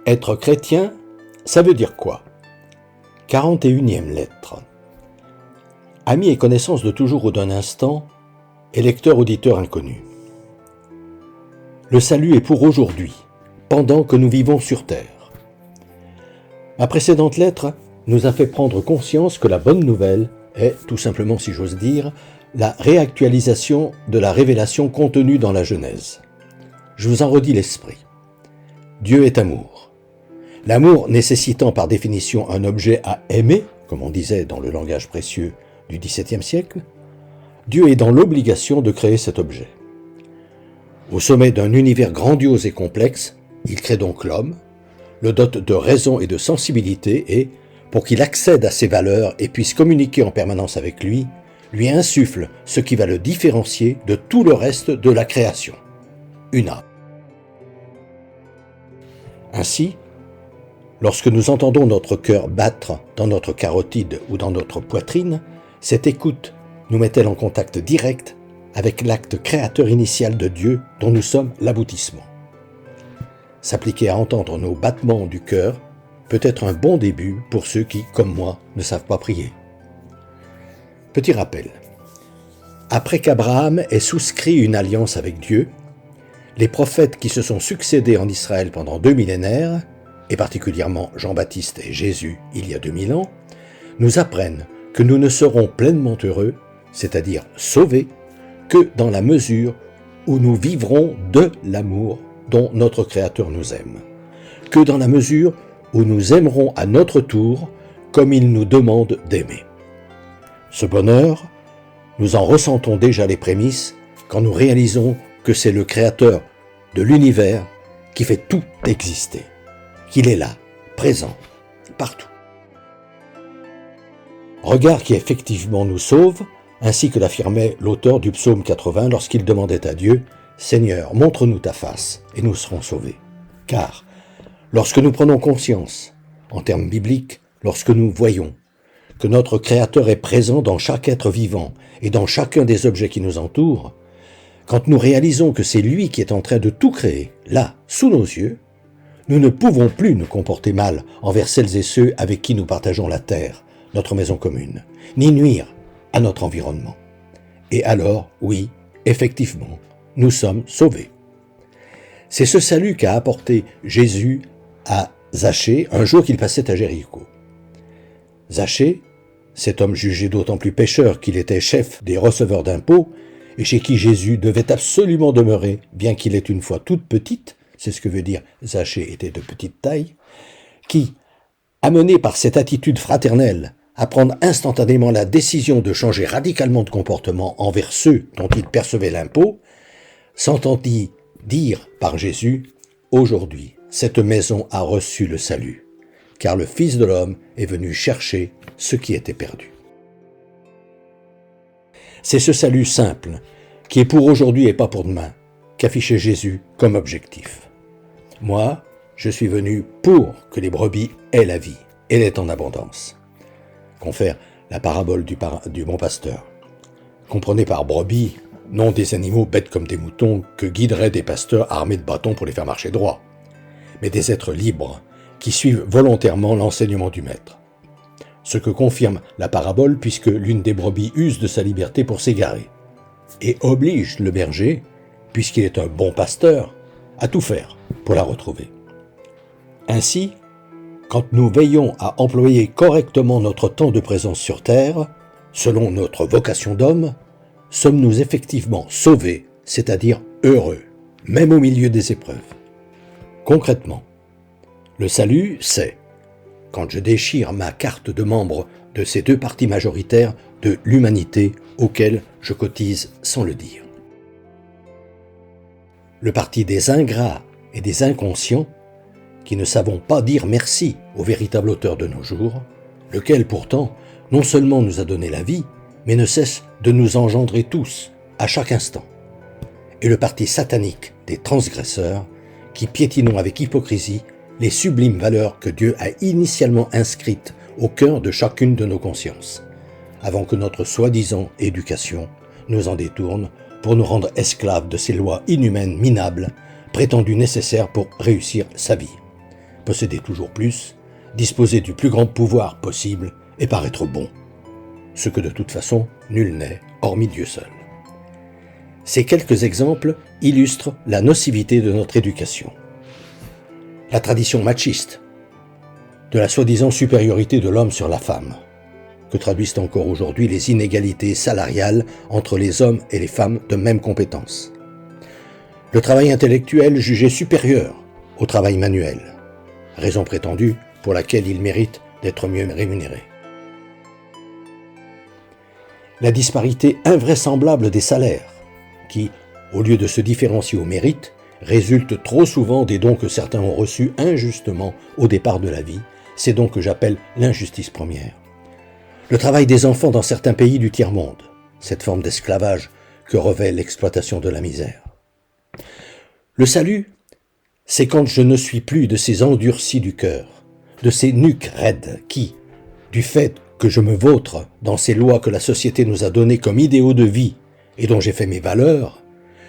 Être chrétien, ça veut dire quoi? 41e lettre. Amis et connaissances de toujours ou d'un instant, et lecteurs-auditeurs inconnus. Le salut est pour aujourd'hui, pendant que nous vivons sur terre. Ma précédente lettre nous a fait prendre conscience que la bonne nouvelle est, tout simplement si j'ose dire, la réactualisation de la révélation contenue dans la Genèse. Je vous en redis l'esprit. Dieu est amour. L'amour nécessitant par définition un objet à aimer, comme on disait dans le langage précieux du XVIIe siècle, Dieu est dans l'obligation de créer cet objet. Au sommet d'un univers grandiose et complexe, il crée donc l'homme, le dote de raison et de sensibilité et, pour qu'il accède à ses valeurs et puisse communiquer en permanence avec lui insuffle ce qui va le différencier de tout le reste de la création, une âme. Ainsi, lorsque nous entendons notre cœur battre dans notre carotide ou dans notre poitrine, cette écoute nous met-elle en contact direct avec l'acte créateur initial de Dieu dont nous sommes l'aboutissement. S'appliquer à entendre nos battements du cœur peut être un bon début pour ceux qui, comme moi, ne savent pas prier. Petit rappel. Après qu'Abraham ait souscrit une alliance avec Dieu, les prophètes qui se sont succédés en Israël pendant 2 millénaires, et particulièrement Jean-Baptiste et Jésus il y a 2000 ans, nous apprennent que nous ne serons pleinement heureux, c'est-à-dire sauvés, que dans la mesure où nous vivrons de l'amour dont notre Créateur nous aime, que dans la mesure où nous aimerons à notre tour comme il nous demande d'aimer. Ce bonheur, nous en ressentons déjà les prémices quand nous réalisons que c'est le Créateur de l'univers qui fait tout exister, qu'il est là, présent, partout. Regard qui effectivement nous sauve, ainsi que l'affirmait l'auteur du psaume 80 lorsqu'il demandait à Dieu « Seigneur, montre-nous ta face et nous serons sauvés ». Car, lorsque nous prenons conscience, en termes bibliques, lorsque nous voyons que notre Créateur est présent dans chaque être vivant et dans chacun des objets qui nous entourent, quand nous réalisons que c'est lui qui est en train de tout créer, là, sous nos yeux, nous ne pouvons plus nous comporter mal envers celles et ceux avec qui nous partageons la terre, notre maison commune, ni nuire à notre environnement. Et alors, oui, effectivement, nous sommes sauvés. C'est ce salut qu'a apporté Jésus à Zachée un jour qu'il passait à Jéricho. Zachée, cet homme jugé d'autant plus pécheur qu'il était chef des receveurs d'impôts, et chez qui Jésus devait absolument demeurer, bien qu'il ait une foi toute petite, c'est ce que veut dire Zachée était de petite taille, qui, amené par cette attitude fraternelle à prendre instantanément la décision de changer radicalement de comportement envers ceux dont il percevait l'impôt, s'entendit dire par Jésus « Aujourd'hui, cette maison a reçu le salut, car le Fils de l'homme est venu chercher ce qui était perdu. » C'est ce salut simple, qui est pour aujourd'hui et pas pour demain, qu'affichait Jésus comme objectif. Moi, je suis venu pour que les brebis aient la vie, et l'aient en abondance. Confère la parabole du bon pasteur. Comprenez par brebis, non des animaux bêtes comme des moutons que guideraient des pasteurs armés de bâtons pour les faire marcher droit, mais des êtres libres qui suivent volontairement l'enseignement du maître. Ce que confirme la parabole puisque l'une des brebis use de sa liberté pour s'égarer et oblige le berger, puisqu'il est un bon pasteur, à tout faire pour la retrouver. Ainsi, quand nous veillons à employer correctement notre temps de présence sur terre, selon notre vocation d'homme, sommes-nous effectivement sauvés, c'est-à-dire heureux, même au milieu des épreuves. Concrètement, le salut, c'est quand je déchire ma carte de membre de ces 2 parties majoritaires de l'humanité auxquelles je cotise sans le dire. Le parti des ingrats et des inconscients, qui ne savons pas dire merci au véritable auteur de nos jours, lequel pourtant non seulement nous a donné la vie, mais ne cesse de nous engendrer tous, à chaque instant. Et le parti satanique des transgresseurs, qui piétinons avec hypocrisie les sublimes valeurs que Dieu a initialement inscrites au cœur de chacune de nos consciences, avant que notre soi-disant éducation nous en détourne pour nous rendre esclaves de ces lois inhumaines minables, prétendues nécessaires pour réussir sa vie. posséder toujours plus, disposer du plus grand pouvoir possible et paraître bon. Ce que de toute façon, nul n'est, hormis Dieu seul. Ces quelques exemples illustrent la nocivité de notre éducation. La tradition machiste, de la soi-disant supériorité de l'homme sur la femme, que traduisent encore aujourd'hui les inégalités salariales entre les hommes et les femmes de même compétence. Le travail intellectuel jugé supérieur au travail manuel, raison prétendue pour laquelle il mérite d'être mieux rémunéré. La disparité invraisemblable des salaires, qui, au lieu de se différencier au mérite, résulte trop souvent des dons que certains ont reçus injustement au départ de la vie, c'est donc que j'appelle l'injustice première. Le travail des enfants dans certains pays du tiers-monde, cette forme d'esclavage que revêt l'exploitation de la misère. Le salut, c'est quand je ne suis plus de ces endurcis du cœur, de ces nuques raides qui, du fait que je me vautre dans ces lois que la société nous a données comme idéaux de vie et dont j'ai fait mes valeurs,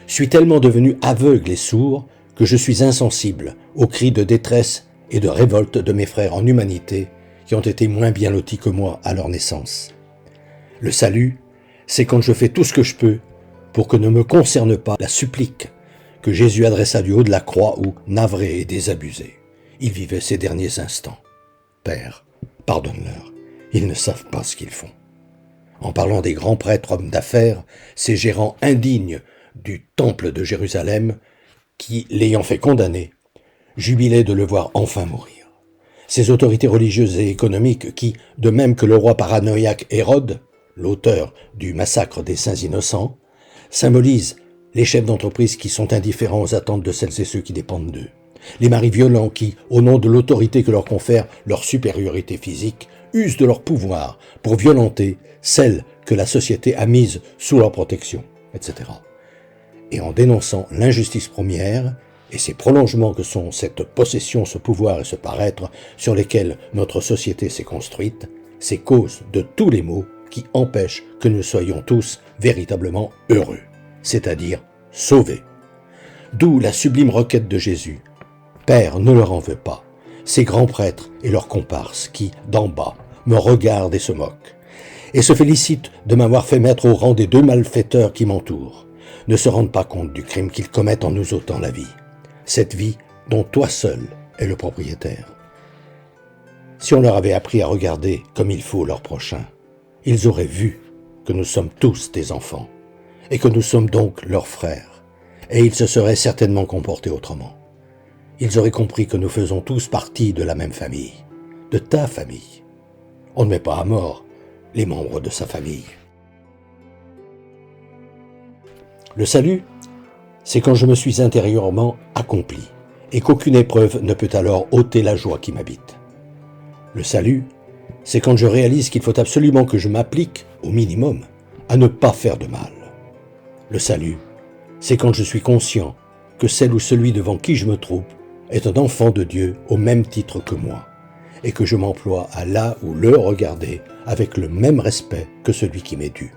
suis tellement devenu aveugle et sourd que je suis insensible aux cris de détresse et de révolte de mes frères en humanité qui ont été moins bien lotis que moi à leur naissance. Le salut, c'est quand je fais tout ce que je peux pour que ne me concerne pas la supplique que Jésus adressa du haut de la croix où, navré et désabusé, il vivait ses derniers instants. Père, pardonne-leur, ils ne savent pas ce qu'ils font. En parlant des grands prêtres hommes d'affaires, ces gérants indignes du temple de Jérusalem, qui, l'ayant fait condamner, jubilaient de le voir enfin mourir. Ces autorités religieuses et économiques qui, de même que le roi paranoïaque Hérode, l'auteur du massacre des saints innocents, symbolisent les chefs d'entreprise qui sont indifférents aux attentes de celles et ceux qui dépendent d'eux, les maris violents qui, au nom de l'autorité que leur confère leur supériorité physique, usent de leur pouvoir pour violenter celles que la société a mises sous leur protection, etc. Et en dénonçant l'injustice première et ses prolongements que sont cette possession, ce pouvoir et ce paraître sur lesquels notre société s'est construite, c'est cause de tous les maux qui empêchent que nous soyons tous véritablement heureux, c'est-à-dire sauvés. D'où la sublime requête de Jésus. Père, ne leur en veux pas, ces grands prêtres et leurs comparses qui, d'en bas, me regardent et se moquent, et se félicitent de m'avoir fait mettre au rang des 2 malfaiteurs qui m'entourent, ne se rendent pas compte du crime qu'ils commettent en nous ôtant la vie, cette vie dont toi seul es le propriétaire. Si on leur avait appris à regarder comme il faut leur prochain, ils auraient vu que nous sommes tous des enfants, et que nous sommes donc leurs frères, et ils se seraient certainement comportés autrement. Ils auraient compris que nous faisons tous partie de la même famille, de ta famille. On ne met pas à mort les membres de sa famille. Le salut, c'est quand je me suis intérieurement accompli, et qu'aucune épreuve ne peut alors ôter la joie qui m'habite. Le salut, c'est quand je réalise qu'il faut absolument que je m'applique, au minimum, à ne pas faire de mal. Le salut, c'est quand je suis conscient que celle ou celui devant qui je me trouve est un enfant de Dieu au même titre que moi, et que je m'emploie à là ou le regarder avec le même respect que celui qui m'est dû.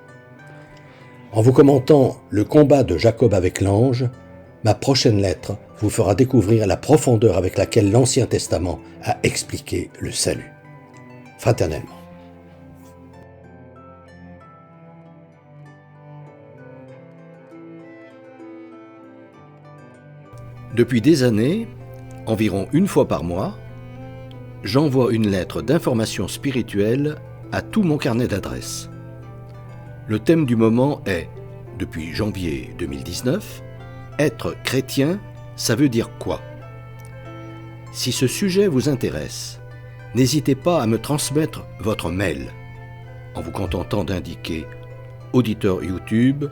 En vous commentant le combat de Jacob avec l'ange, ma prochaine lettre vous fera découvrir la profondeur avec laquelle l'Ancien Testament a expliqué le salut. Fraternellement. Depuis des années, environ 1 fois par mois, j'envoie une lettre d'information spirituelle à tout mon carnet d'adresses. Le thème du moment est, depuis janvier 2019, être chrétien, ça veut dire quoi? Si ce sujet vous intéresse, n'hésitez pas à me transmettre votre mail, en vous contentant d'indiquer auditeur YouTube,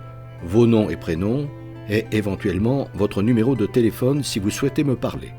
vos noms et prénoms, et éventuellement votre numéro de téléphone si vous souhaitez me parler.